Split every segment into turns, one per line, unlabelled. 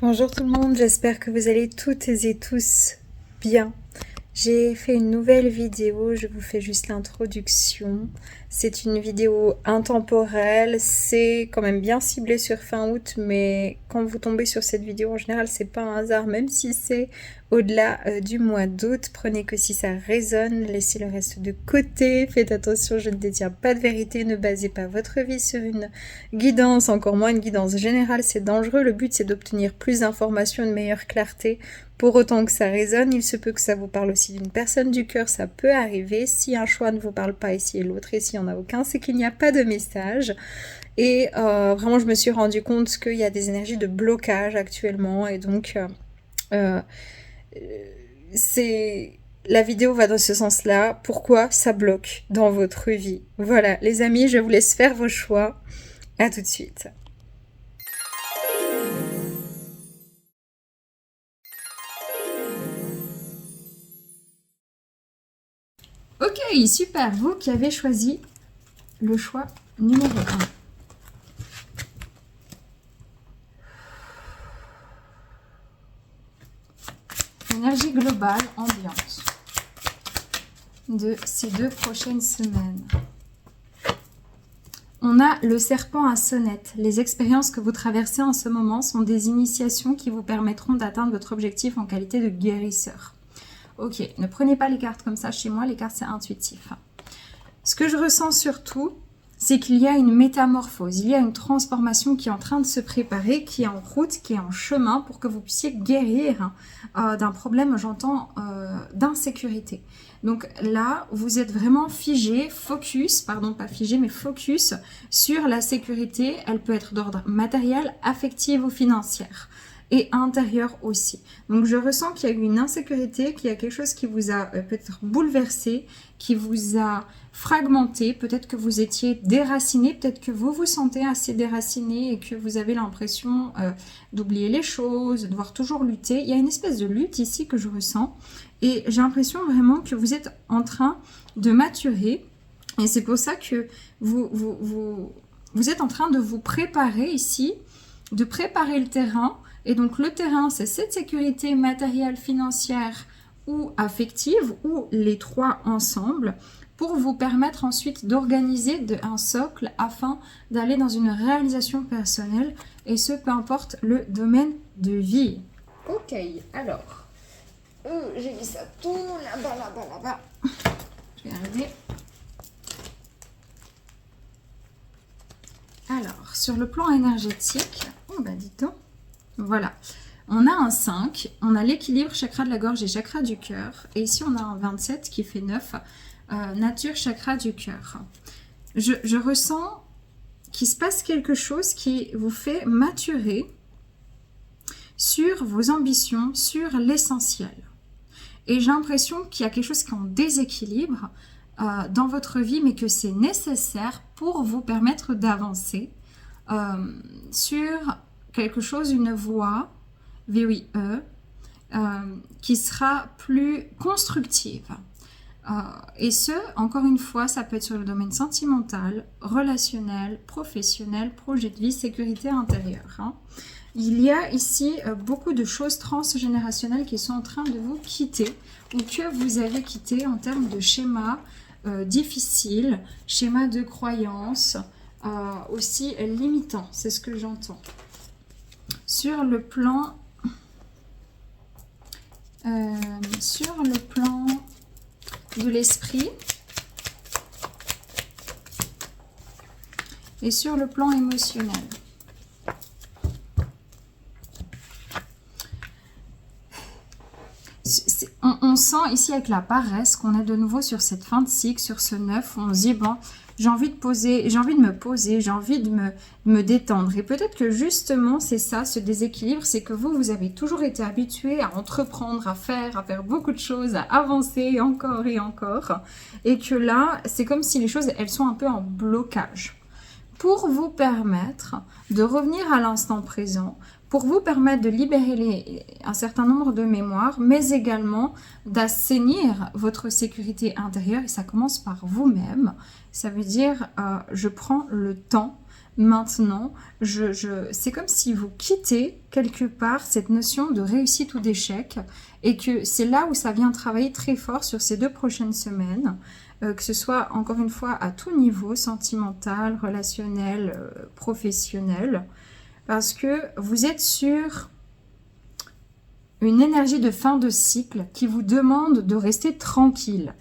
Bonjour tout le monde, j'espère que vous allez toutes et tous bien. J'ai fait une nouvelle vidéo, je vous fais juste l'introduction. C'est une vidéo intemporelle, c'est quand même bien ciblé sur fin août, mais quand vous tombez sur cette vidéo, en général, c'est pas un hasard, même si c'est au-delà du mois d'août. Prenez que si ça résonne, laissez le reste de côté. Faites attention, je ne détiens pas de vérité, ne basez pas votre vie sur une guidance, encore moins une guidance générale, c'est dangereux. Le but, c'est d'obtenir plus d'informations, une meilleure clarté. Pour autant que ça résonne, il se peut que ça vous parle aussi d'une personne du cœur, ça peut arriver. Si un choix ne vous parle pas ici et l'autre, et s'il n'y en a aucun, c'est qu'il n'y a pas de message. Et vraiment, je me suis rendu compte qu'il y a des énergies de blocage actuellement. Et donc, la vidéo va dans ce sens-là. Pourquoi ça bloque dans votre vie? Voilà, les amis, je vous laisse faire vos choix. À tout de suite. Ok, super. Vous qui avez choisi le choix numéro 1. Énergie globale ambiante de ces 2 prochaines semaines. On a le serpent à sonnette. Les expériences que vous traversez en ce moment sont des initiations qui vous permettront d'atteindre votre objectif en qualité de guérisseur. Ok, ne prenez pas les cartes comme ça chez moi, les cartes c'est intuitif. Ce que je ressens surtout, c'est qu'il y a une métamorphose, il y a une transformation qui est en train de se préparer, qui est en route, qui est en chemin pour que vous puissiez guérir d'un problème, j'entends, d'insécurité. Donc là, vous êtes vraiment figé, focus, pardon, pas figé, mais focus sur la sécurité. Elle peut être d'ordre matériel, affective ou financière. Et intérieur aussi. Donc je ressens qu'il y a eu une insécurité, qu'il y a quelque chose qui vous a peut-être bouleversé, qui vous a fragmenté, peut-être que vous étiez déraciné, peut-être que vous vous sentez assez déraciné et que vous avez l'impression d'oublier les choses, de devoir toujours lutter. Il y a une espèce de lutte ici que je ressens et j'ai l'impression vraiment que vous êtes en train de maturer et c'est pour ça que vous êtes en train de vous préparer ici, de préparer le terrain. Et donc le terrain, c'est cette sécurité matérielle, financière ou affective, ou les trois ensemble, pour vous permettre ensuite d'organiser un socle afin d'aller dans une réalisation personnelle, et ce, peu importe le domaine de vie. Ok, alors, j'ai mis ça tout là-bas, là-bas, là-bas. Je vais regarder. Alors, sur le plan énergétique, dites donc. Voilà, on a un 5, on a l'équilibre chakra de la gorge et chakra du cœur. Et ici, on a un 27 qui fait 9, nature chakra du cœur. Je ressens qu'il se passe quelque chose qui vous fait maturer sur vos ambitions, sur l'essentiel. Et j'ai l'impression qu'il y a quelque chose qui est en déséquilibre dans votre vie, mais que c'est nécessaire pour vous permettre d'avancer sur quelque chose, une voie, VOIE, qui sera plus constructive. Et ce, encore une fois, ça peut être sur le domaine sentimental, relationnel, professionnel, projet de vie, sécurité intérieure. Il y a ici beaucoup de choses transgénérationnelles qui sont en train de vous quitter ou que vous avez quitté en termes de schémas difficiles, schémas de croyances, aussi limitants, c'est ce que j'entends. Sur le plan de l'esprit et sur le plan émotionnel. On sent ici avec la paresse qu'on est de nouveau sur cette fin de cycle, sur ce 9, où on se dit bon, j'ai envie de me poser, j'ai envie de me détendre. Et peut-être que justement, c'est ça, ce déséquilibre, c'est que vous avez toujours été habitué à entreprendre, à faire beaucoup de choses, à avancer encore et encore. Et que là, c'est comme si les choses, elles sont un peu en blocage. Pour vous permettre de revenir à l'instant présent, pour vous permettre de libérer un certain nombre de mémoires, mais également d'assainir votre sécurité intérieure. Et ça commence par vous-même. Ça veut dire, je prends le temps maintenant, c'est comme si vous quittez quelque part cette notion de réussite ou d'échec et que c'est là où ça vient travailler très fort sur ces 2 prochaines semaines, que ce soit encore une fois à tout niveau, sentimental, relationnel, professionnel, parce que vous êtes sur une énergie de fin de cycle qui vous demande de rester tranquille.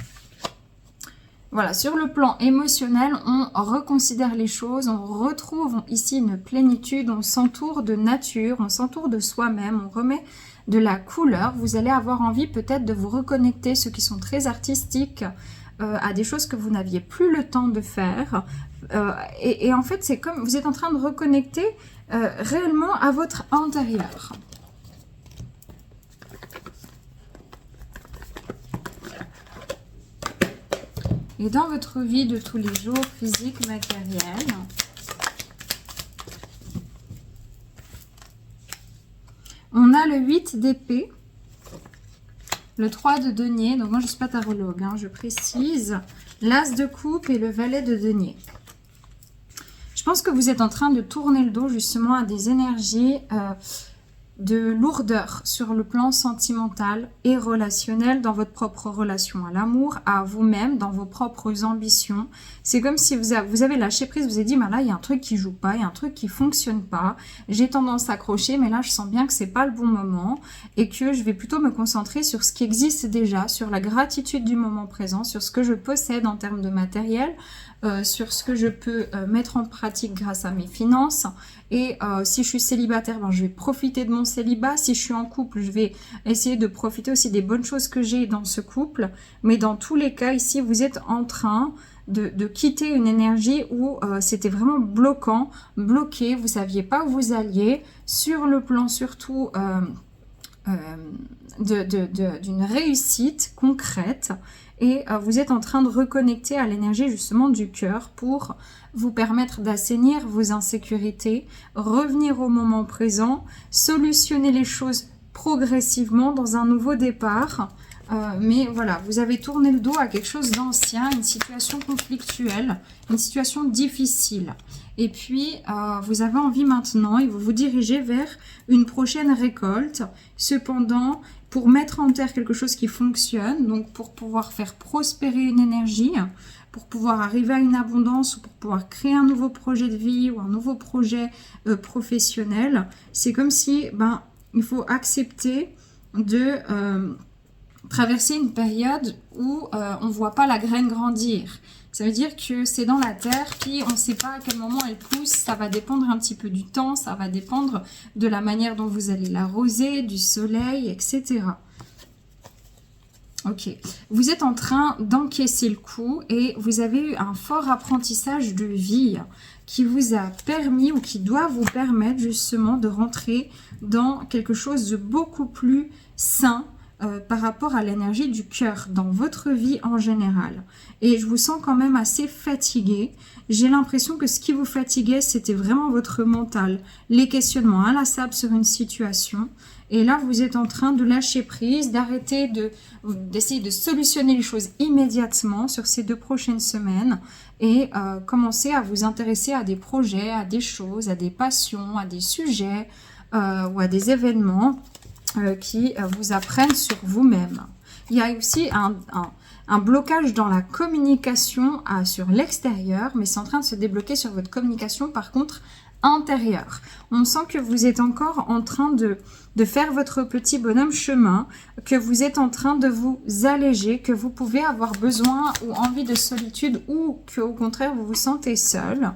Voilà, sur le plan émotionnel, on reconsidère les choses, on retrouve ici une plénitude, on s'entoure de nature, on s'entoure de soi-même, on remet de la couleur. Vous allez avoir envie peut-être de vous reconnecter, ceux qui sont très artistiques, à des choses que vous n'aviez plus le temps de faire. Et en fait, c'est comme vous êtes en train de reconnecter réellement à votre intérieur. Et dans votre vie de tous les jours, physique, matérielle, on a le 8 d'épée, le 3 de denier, donc moi je ne suis pas tarologue, hein, je précise, l'as de coupe et le valet de denier. Je pense que vous êtes en train de tourner le dos justement à des énergies de lourdeur sur le plan sentimental et relationnel dans votre propre relation à l'amour, à vous-même, dans vos propres ambitions. C'est comme si vous avez lâché prise, vous avez dit, bah là, il y a un truc qui joue pas, il y a un truc qui fonctionne pas, j'ai tendance à accrocher, mais là, je sens bien que c'est pas le bon moment et que je vais plutôt me concentrer sur ce qui existe déjà, sur la gratitude du moment présent, sur ce que je possède en termes de matériel, sur ce que je peux mettre en pratique grâce à mes finances. Et si je suis célibataire, ben, je vais profiter de mon célibat. Si je suis en couple, je vais essayer de profiter aussi des bonnes choses que j'ai dans ce couple. Mais dans tous les cas, ici, vous êtes en train de quitter une énergie où c'était vraiment bloquant, bloqué, vous ne saviez pas où vous alliez, sur le plan surtout d'une réussite concrète. Et vous êtes en train de reconnecter à l'énergie justement du cœur pour vous permettre d'assainir vos insécurités, revenir au moment présent, solutionner les choses progressivement dans un nouveau départ. Mais voilà, vous avez tourné le dos à quelque chose d'ancien, une situation conflictuelle, une situation difficile. Et puis, vous avez envie maintenant et vous vous dirigez vers une prochaine récolte. Cependant, pour mettre en terre quelque chose qui fonctionne, donc pour pouvoir faire prospérer une énergie, pour pouvoir arriver à une abondance ou pour pouvoir créer un nouveau projet de vie ou un nouveau projet professionnel, c'est comme si il faut accepter de traverser une période où on ne voit pas la graine grandir. Ça veut dire que c'est dans la terre, puis on ne sait pas à quel moment elle pousse, ça va dépendre un petit peu du temps, ça va dépendre de la manière dont vous allez l'arroser, du soleil, etc. Ok, vous êtes en train d'encaisser le coup et vous avez eu un fort apprentissage de vie qui vous a permis ou qui doit vous permettre justement de rentrer dans quelque chose de beaucoup plus sain, par rapport à l'énergie du cœur dans votre vie en général. Et je vous sens quand même assez fatigué. J'ai l'impression que ce qui vous fatiguait, c'était vraiment votre mental. Les questionnements inlassables sur une situation. Et là, vous êtes en train de lâcher prise, d'arrêter d'essayer de solutionner les choses immédiatement sur ces 2 prochaines semaines et commencer à vous intéresser à des projets, à des choses, à des passions, à des sujets ou à des événements qui vous apprennent sur vous-même. Il y a aussi un blocage dans la communication sur l'extérieur, mais c'est en train de se débloquer sur votre communication, par contre, intérieure. On sent que vous êtes encore en train de faire votre petit bonhomme chemin, que vous êtes en train de vous alléger, que vous pouvez avoir besoin ou envie de solitude ou qu'au contraire, vous vous sentez seul,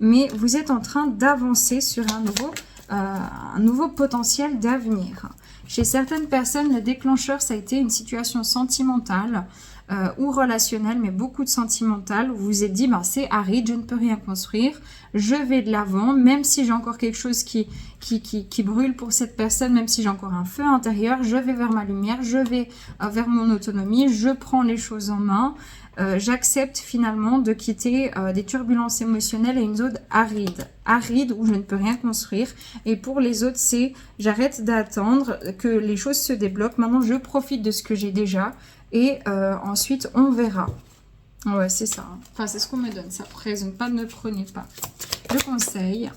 mais vous êtes en train d'avancer sur un nouveau potentiel d'avenir. Chez certaines personnes, le déclencheur, ça a été une situation sentimentale ou relationnelle, mais beaucoup de sentimentale, où vous vous êtes dit, c'est aride, je ne peux rien construire, je vais de l'avant, même si j'ai encore quelque chose qui brûle pour cette personne, même si j'ai encore un feu intérieur, je vais vers ma lumière, je vais vers mon autonomie, je prends les choses en main. J'accepte finalement de quitter des turbulences émotionnelles et une zone aride où je ne peux rien construire. Et pour les autres, c'est j'arrête d'attendre que les choses se débloquent. Maintenant, je profite de ce que j'ai déjà et ensuite, on verra. Ouais, c'est ça. Hein. Enfin, c'est ce qu'on me donne. Ça ne représente pas, ne prenez pas. Le conseil.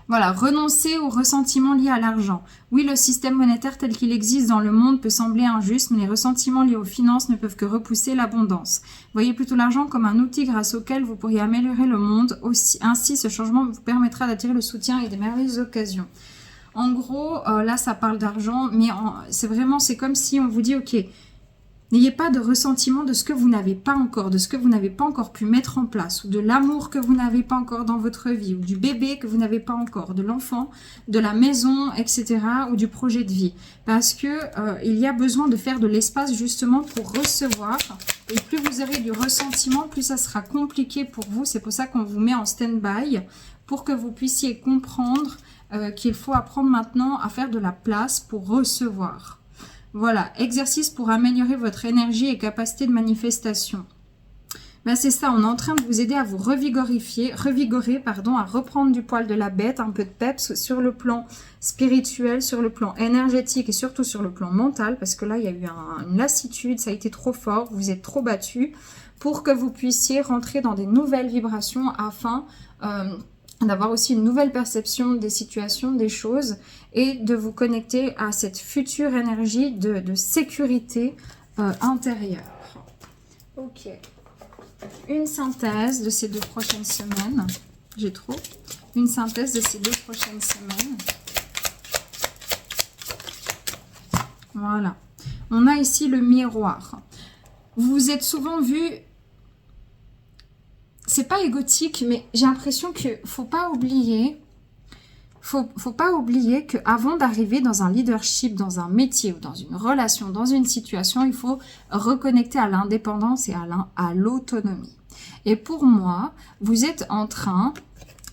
Voilà, renoncer aux ressentiments liés à l'argent. Oui, le système monétaire tel qu'il existe dans le monde peut sembler injuste, mais les ressentiments liés aux finances ne peuvent que repousser l'abondance. Voyez plutôt l'argent comme un outil grâce auquel vous pourriez améliorer le monde. Ainsi, ce changement vous permettra d'attirer le soutien et des merveilleuses occasions. En gros, là, ça parle d'argent, mais c'est comme si on vous dit, ok, n'ayez pas de ressentiment de ce que vous n'avez pas encore, de ce que vous n'avez pas encore pu mettre en place, ou de l'amour que vous n'avez pas encore dans votre vie, ou du bébé que vous n'avez pas encore, de l'enfant, de la maison, etc., ou du projet de vie. Parce que il y a besoin de faire de l'espace justement pour recevoir. Et plus vous aurez du ressentiment, plus ça sera compliqué pour vous. C'est pour ça qu'on vous met en stand-by, pour que vous puissiez comprendre qu'il faut apprendre maintenant à faire de la place pour recevoir. Voilà, exercice pour améliorer votre énergie et capacité de manifestation. Ben c'est ça, on est en train de vous aider à vous revigorer, à reprendre du poil de la bête, un peu de peps sur le plan spirituel, sur le plan énergétique et surtout sur le plan mental, parce que là, il y a eu une lassitude, ça a été trop fort, vous êtes trop battu, pour que vous puissiez rentrer dans des nouvelles vibrations afin d'avoir aussi une nouvelle perception des situations, des choses, et de vous connecter à cette future énergie de sécurité intérieure. Ok. Une synthèse de ces 2 prochaines semaines. J'ai trop. Une synthèse de ces 2 prochaines semaines. Voilà. On a ici le miroir. Vous vous êtes souvent vu... C'est pas égotique, mais j'ai l'impression qu'il faut pas oublier... Faut pas oublier qu'avant d'arriver dans un leadership, dans un métier ou dans une relation, dans une situation, il faut reconnecter à l'indépendance et à l'autonomie. Et pour moi, vous êtes en train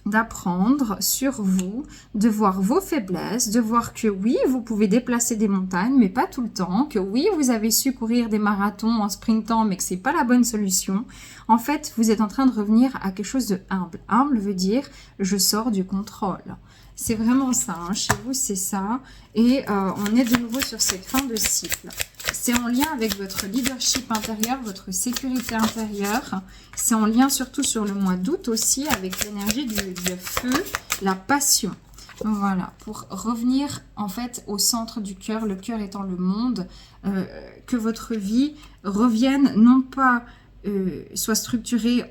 d'apprendre sur vous, de voir vos faiblesses, de voir que oui, vous pouvez déplacer des montagnes, mais pas tout le temps, que oui, vous avez su courir des marathons en sprintant, mais que c'est pas la bonne solution. En fait, vous êtes en train de revenir à quelque chose de humble. Humble veut dire je sors du contrôle. C'est vraiment ça, hein. Chez vous c'est ça, et on est de nouveau sur cette fin de cycle. C'est en lien avec votre leadership intérieur, votre sécurité intérieure, c'est en lien surtout sur le mois d'août aussi avec l'énergie du feu, la passion. Donc voilà, pour revenir en fait au centre du cœur, le cœur étant le monde, que votre vie revienne non pas soit structurée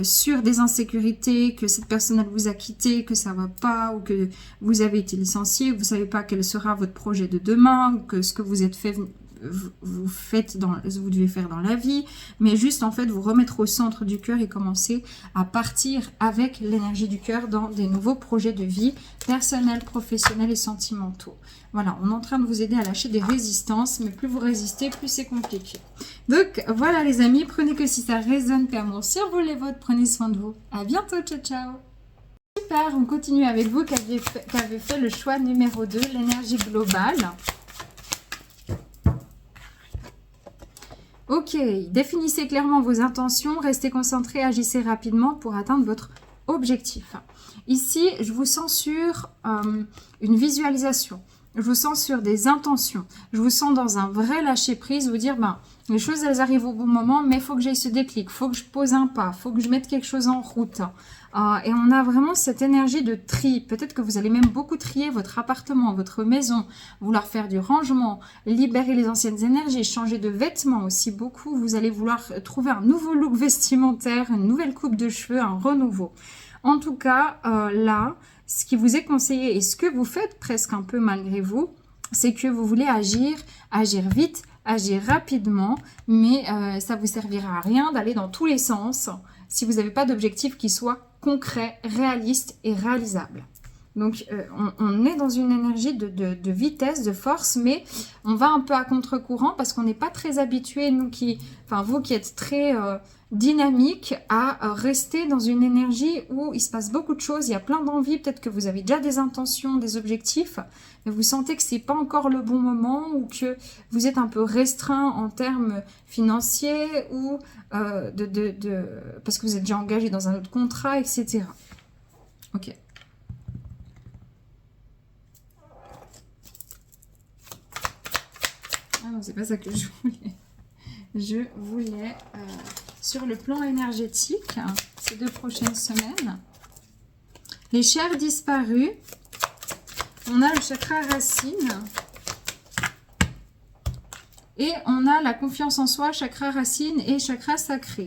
sur des insécurités, que cette personne elle vous a quitté, que ça va pas, ou que vous avez été licencié, vous savez pas quel sera votre projet de demain, ou que ce que vous êtes fait, vous devez faire dans la vie, mais juste en fait vous remettre au centre du cœur et commencer à partir avec l'énergie du cœur dans des nouveaux projets de vie personnels, professionnels et sentimentaux. Voilà, on est en train de vous aider à lâcher des résistances, mais plus vous résistez, plus c'est compliqué. Donc voilà les amis, prenez que si ça résonne, paix, amour sur vous les vôtres, prenez soin de vous. À bientôt, ciao ciao. Super, on continue avec vous qui avez fait le choix numéro 2, l'énergie globale. Ok, définissez clairement vos intentions, restez concentrés, agissez rapidement pour atteindre votre objectif. Ici, je vous sens sur une visualisation. Je vous sens sur des intentions. Je vous sens dans un vrai lâcher-prise, vous dire, les choses, elles arrivent au bon moment, mais il faut que j'aille ce déclic, il faut que je pose un pas, il faut que je mette quelque chose en route. Et on a vraiment cette énergie de tri. Peut-être que vous allez même beaucoup trier votre appartement, votre maison, vouloir faire du rangement, libérer les anciennes énergies, changer de vêtements aussi beaucoup. Vous allez vouloir trouver un nouveau look vestimentaire, une nouvelle coupe de cheveux, un renouveau. En tout cas, là, ce qui vous est conseillé et ce que vous faites presque un peu malgré vous, c'est que vous voulez agir vite, agir rapidement, mais ça vous servira à rien d'aller dans tous les sens si vous n'avez pas d'objectif qui soit concret, réaliste et réalisable. Donc, on est dans une énergie de vitesse, de force, mais on va un peu à contre-courant parce qu'on n'est pas très habitué, vous qui êtes très dynamique, à rester dans une énergie où il se passe beaucoup de choses, il y a plein d'envies, peut-être que vous avez déjà des intentions, des objectifs, mais vous sentez que c'est pas encore le bon moment ou que vous êtes un peu restreint en termes financiers ou parce que vous êtes déjà engagé dans un autre contrat, etc. Ok. Ah non, c'est pas ça que je voulais. Je voulais, sur le plan énergétique, ces 2 prochaines semaines, Les chairs disparues. On a le chakra racine. Et on a la confiance en soi, chakra racine et chakra sacré.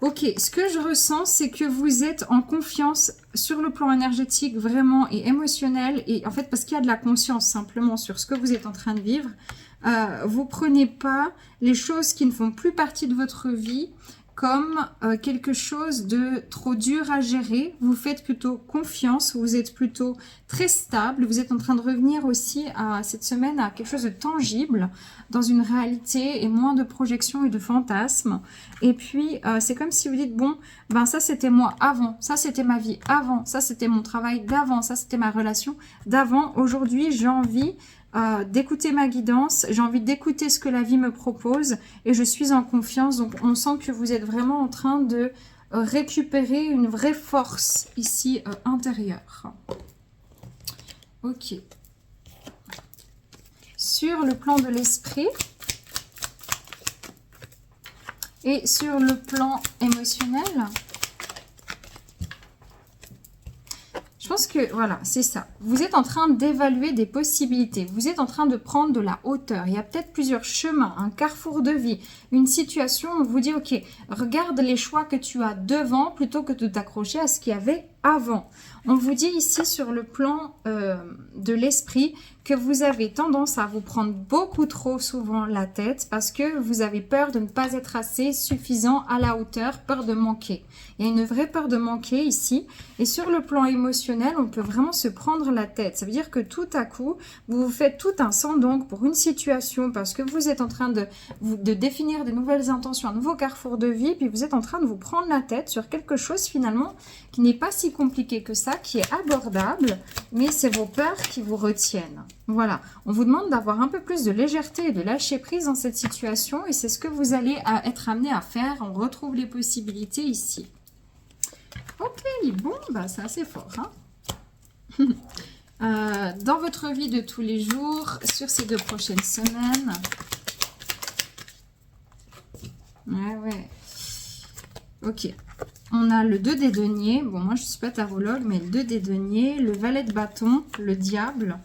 Ok, ce que je ressens, c'est que vous êtes en confiance sur le plan énergétique vraiment et émotionnel. Et en fait, parce qu'il y a de la conscience simplement sur ce que vous êtes en train de vivre, vous prenez pas les choses qui ne font plus partie de votre vie comme quelque chose de trop dur à gérer. Vous faites plutôt confiance, vous êtes plutôt très stable. Vous êtes en train de revenir aussi à cette semaine à quelque chose de tangible, dans une réalité et moins de projections et de fantasmes. Et puis, c'est comme si vous dites, bon, ben ça c'était moi avant, ça c'était ma vie avant, ça c'était mon travail d'avant, ça c'était ma relation d'avant. Aujourd'hui, j'ai envie d'écouter ma guidance, j'ai envie d'écouter ce que la vie me propose et je suis en confiance. Donc on sent que vous êtes vraiment en train de récupérer une vraie force ici intérieure. Ok. Sur le plan de l'esprit et sur le plan émotionnel, je pense que, voilà, c'est ça. Vous êtes en train d'évaluer des possibilités. Vous êtes en train de prendre de la hauteur. Il y a peut-être plusieurs chemins, un carrefour de vie, une situation où vous dit, ok, regarde les choix que tu as devant plutôt que de t'accrocher à ce qu'il y avait avant. On vous dit ici sur le plan de l'esprit que vous avez tendance à vous prendre beaucoup trop souvent la tête parce que vous avez peur de ne pas être assez suffisant à la hauteur, peur de manquer. Il y a une vraie peur de manquer ici. Et sur le plan émotionnel, on peut vraiment se prendre la tête. Ça veut dire que tout à coup, vous vous faites tout un sang donc pour une situation parce que vous êtes en train de définir de nouvelles intentions, un nouveau carrefour de vie, puis vous êtes en train de vous prendre la tête sur quelque chose finalement qui n'est pas si compliqué que ça, qui est abordable, mais c'est vos peurs qui vous retiennent. Voilà, on vous demande d'avoir un peu plus de légèreté et de lâcher prise dans cette situation et c'est ce que vous allez être amené à faire. On retrouve les possibilités ici. Ok, bon, bah c'est assez fort. Hein. Dans votre vie de tous les jours, sur ces 2 prochaines semaines. Ouais. Ok. On a le 2 des deniers. Bon, moi, je ne suis pas tarologue, mais le 2 des deniers, le valet de bâton, le diable.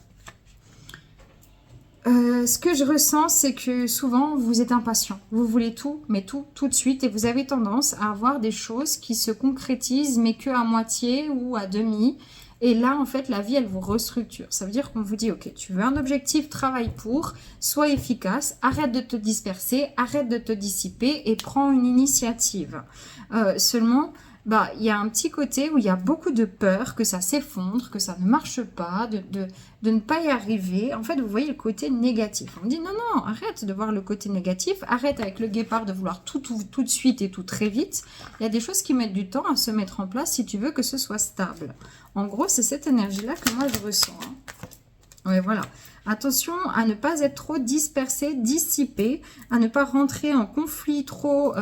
Ce que je ressens, c'est que souvent, vous êtes impatient. Vous voulez tout, mais tout de suite. Et vous avez tendance à avoir des choses qui se concrétisent, mais que à moitié ou à demi. Et là, en fait, la vie, elle vous restructure. Ça veut dire qu'on vous dit, ok, tu veux un objectif, travaille pour, sois efficace, arrête de te disperser, arrête de te dissiper et prends une initiative. Seulement, bah, il y a un petit côté où il y a beaucoup de peur que ça s'effondre, que ça ne marche pas, de ne pas y arriver. En fait, vous voyez le côté négatif. On me dit, non, arrête de voir le côté négatif, arrête avec le guépard de vouloir tout de suite et tout très vite. Il y a des choses qui mettent du temps à se mettre en place si tu veux que ce soit stable. En gros, c'est cette énergie-là que moi, je ressens. Hein. Oui, voilà. Attention à ne pas être trop dispersé, dissipé, à ne pas rentrer en conflit trop...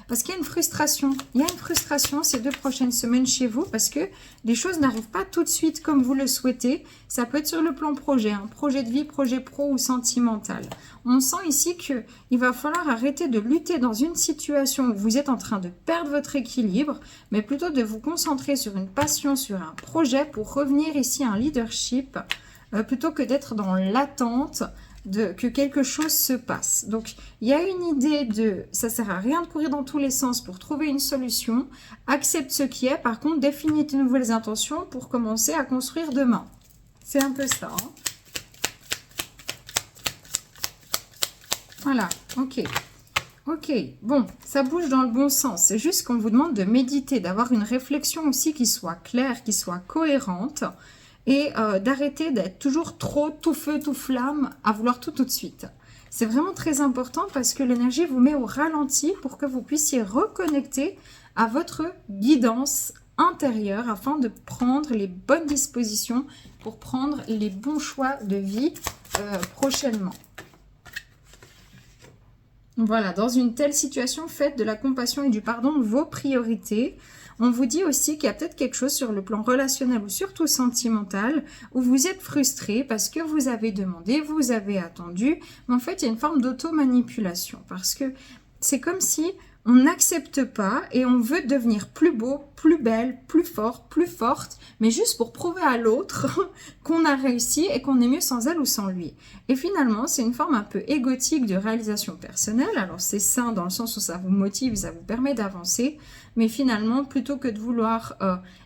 parce qu'il y a une frustration. Il y a une frustration ces 2 prochaines semaines chez vous parce que les choses n'arrivent pas tout de suite comme vous le souhaitez. Ça peut être sur le plan projet, un projet de vie, projet pro ou sentimental. On sent ici qu'il va falloir arrêter de lutter dans une situation où vous êtes en train de perdre votre équilibre, mais plutôt de vous concentrer sur une passion, sur un projet pour revenir ici à un leadership plutôt que d'être dans l'attente que quelque chose se passe. Donc, il y a une idée de ça sert à rien de courir dans tous les sens pour trouver une solution. Accepte ce qui est. Par contre, définis tes nouvelles intentions pour commencer à construire demain. C'est un peu ça. Hein. Voilà, ok. Ok, bon, ça bouge dans le bon sens. C'est juste qu'on vous demande de méditer, d'avoir une réflexion aussi qui soit claire, qui soit cohérente. Et d'arrêter d'être toujours trop tout feu, tout flamme, à vouloir tout de suite. C'est vraiment très important parce que l'énergie vous met au ralenti pour que vous puissiez reconnecter à votre guidance intérieure afin de prendre les bonnes dispositions pour prendre les bons choix de vie prochainement. Voilà, dans une telle situation, faites de la compassion et du pardon vos priorités. On vous dit aussi qu'il y a peut-être quelque chose sur le plan relationnel ou surtout sentimental où vous êtes frustré parce que vous avez demandé, vous avez attendu. Mais en fait, il y a une forme d'auto-manipulation parce que c'est comme si on n'accepte pas et on veut devenir plus beau, plus belle, plus fort, plus forte, mais juste pour prouver à l'autre qu'on a réussi et qu'on est mieux sans elle ou sans lui. Et finalement, c'est une forme un peu égotique de réalisation personnelle. Alors c'est sain dans le sens où ça vous motive, ça vous permet d'avancer, mais finalement, plutôt que de vouloir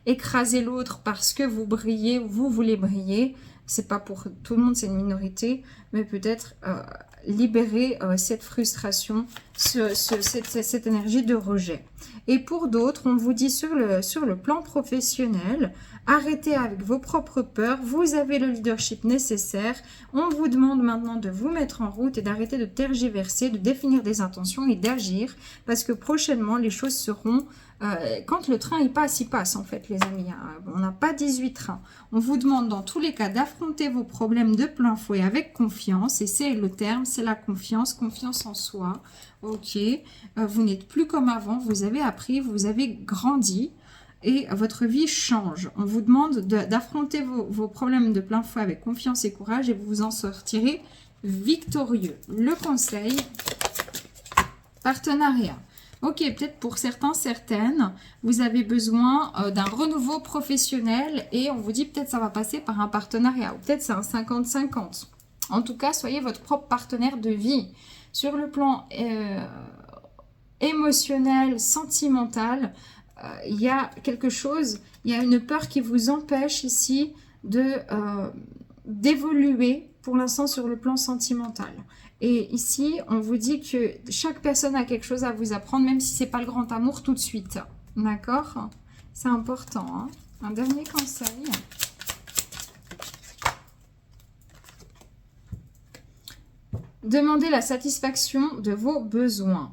écraser l'autre parce que vous brillez ou vous voulez briller, c'est pas pour tout le monde, c'est une minorité, mais peut-être libérer cette frustration, cette énergie de rejet. Et pour d'autres, on vous dit sur le plan professionnel, arrêtez avec vos propres peurs, vous avez le leadership nécessaire, on vous demande maintenant de vous mettre en route et d'arrêter de tergiverser, de définir des intentions et d'agir, parce que prochainement, les choses seront... quand le train il passe en fait les amis, on n'a pas 18 trains. On vous demande dans tous les cas d'affronter vos problèmes de plein fouet avec confiance, et c'est le terme, c'est la confiance en soi. Ok, vous n'êtes plus comme avant, vous avez appris, vous avez grandi et votre vie change. On vous demande d'affronter vos problèmes de plein fouet avec confiance et courage et vous vous en sortirez victorieux. Le conseil, partenariat. Ok, peut-être pour certains, certaines, vous avez besoin d'un renouveau professionnel et on vous dit peut-être ça va passer par un partenariat ou peut-être c'est un 50-50. En tout cas, soyez votre propre partenaire de vie. Sur le plan émotionnel, sentimental, il y a quelque chose, il y a une peur qui vous empêche ici d'évoluer pour l'instant sur le plan sentimental. Et ici, on vous dit que chaque personne a quelque chose à vous apprendre, même si ce n'est pas le grand amour tout de suite. D'accord? C'est important. Hein? Un dernier conseil. Demandez la satisfaction de vos besoins.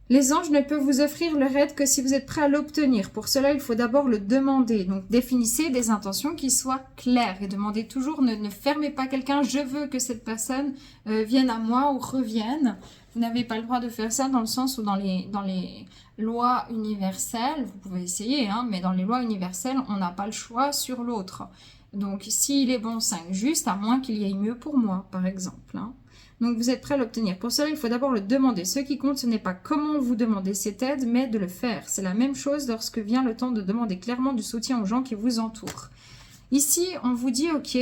Les anges ne peuvent vous offrir leur aide que si vous êtes prêt à l'obtenir. Pour cela, il faut d'abord le demander. Donc, définissez des intentions qui soient claires et demandez toujours, ne fermez pas quelqu'un. Je veux que cette personne vienne à moi ou revienne. Vous n'avez pas le droit de faire ça dans le sens où dans les lois universelles, vous pouvez essayer, hein, mais dans les lois universelles, on n'a pas le choix sur l'autre. Donc, s'il est bon 5 juste, à moins qu'il y ait mieux pour moi, par exemple, hein. Donc, vous êtes prêt à l'obtenir. Pour cela, il faut d'abord le demander. Ce qui compte, ce n'est pas comment vous demandez cette aide, mais de le faire. C'est la même chose lorsque vient le temps de demander clairement du soutien aux gens qui vous entourent. Ici, on vous dit, ok,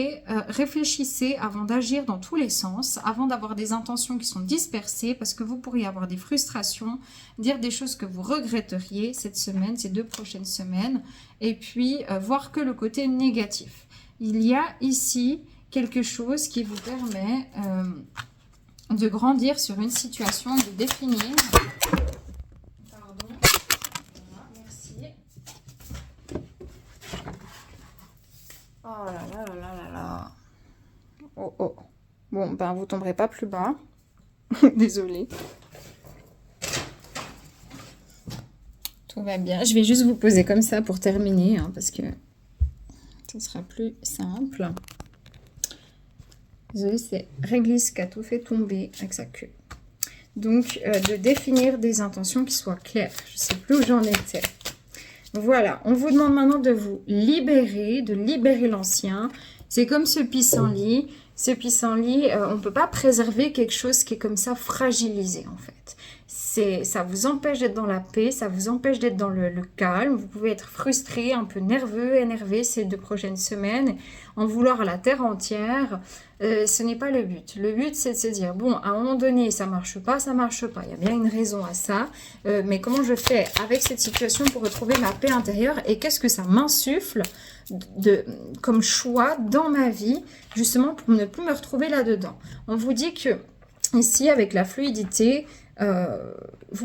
réfléchissez avant d'agir dans tous les sens, avant d'avoir des intentions qui sont dispersées, parce que vous pourriez avoir des frustrations, dire des choses que vous regretteriez cette semaine, ces 2 prochaines semaines, et puis voir que le côté négatif. Il y a ici quelque chose qui vous permet... de grandir sur une situation, de définir. Pardon. Voilà, merci. Oh là là là là là là. Oh oh. Bon, ben vous tomberez pas plus bas. Désolée. Tout va bien. Je vais juste vous poser comme ça pour terminer, hein, parce que ce sera plus simple. Désolée, c'est Réglisse qui a tout fait tomber avec sa queue. Donc, de définir des intentions qui soient claires. Je ne sais plus où j'en étais. Voilà, on vous demande maintenant de vous libérer, de libérer l'ancien. C'est comme ce pissenlit. Ce pissenlit, on ne peut pas préserver quelque chose qui est comme ça fragilisé en fait. Ça vous empêche d'être dans la paix, ça vous empêche d'être dans le calme. Vous pouvez être frustré, un peu nerveux, énervé ces 2 prochaines semaines, en vouloir à la terre entière. Ce n'est pas le but. Le but, c'est de se dire, bon, à un moment donné, ça marche pas, ça marche pas. Il y a bien une raison à ça. Mais comment je fais avec cette situation pour retrouver ma paix intérieure et qu'est-ce que ça m'insuffle comme choix dans ma vie, justement pour ne plus me retrouver là-dedans. On vous dit que ici, avec la fluidité, vous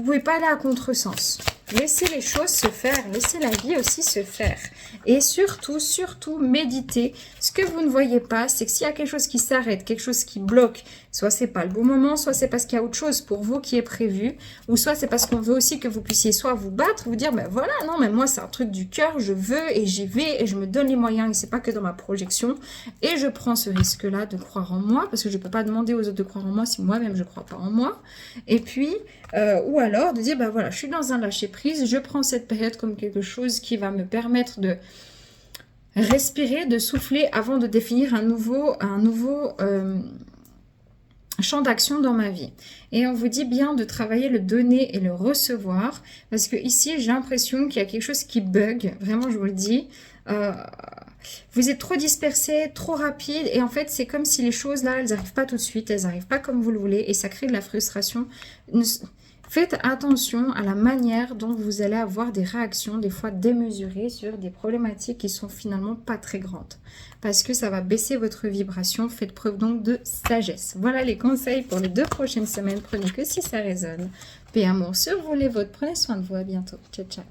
ne pouvez pas aller à contresens. Laissez les choses se faire, laissez la vie aussi se faire. Et surtout, surtout, méditez. Ce que vous ne voyez pas, c'est que s'il y a quelque chose qui s'arrête, quelque chose qui bloque, soit c'est pas le bon moment, soit c'est parce qu'il y a autre chose pour vous qui est prévu, ou soit c'est parce qu'on veut aussi que vous puissiez soit vous battre, vous dire, ben voilà, non, mais moi c'est un truc du cœur, je veux et j'y vais et je me donne les moyens, et c'est pas que dans ma projection, et je prends ce risque-là de croire en moi, parce que je peux pas demander aux autres de croire en moi si moi-même je crois pas en moi, et puis, ou alors de dire, ben voilà, je suis dans un lâcher-prise, je prends cette période comme quelque chose qui va me permettre de respirer, de souffler avant de définir un nouveau champ d'action dans ma vie. Et on vous dit bien de travailler le donner et le recevoir, parce que ici, j'ai l'impression qu'il y a quelque chose qui bug, vraiment, je vous le dis. Vous êtes trop dispersé, trop rapide, et en fait, c'est comme si les choses là, elles n'arrivent pas tout de suite, elles n'arrivent pas comme vous le voulez, et ça crée de la frustration. Faites attention à la manière dont vous allez avoir des réactions, des fois démesurées, sur des problématiques qui sont finalement pas très grandes. Parce que ça va baisser votre vibration. Faites preuve donc de sagesse. Voilà les conseils pour les 2 prochaines semaines. Prenez que si ça résonne. Paix et amour sur vous les vôtres. Prenez soin de vous. À bientôt. Ciao, ciao.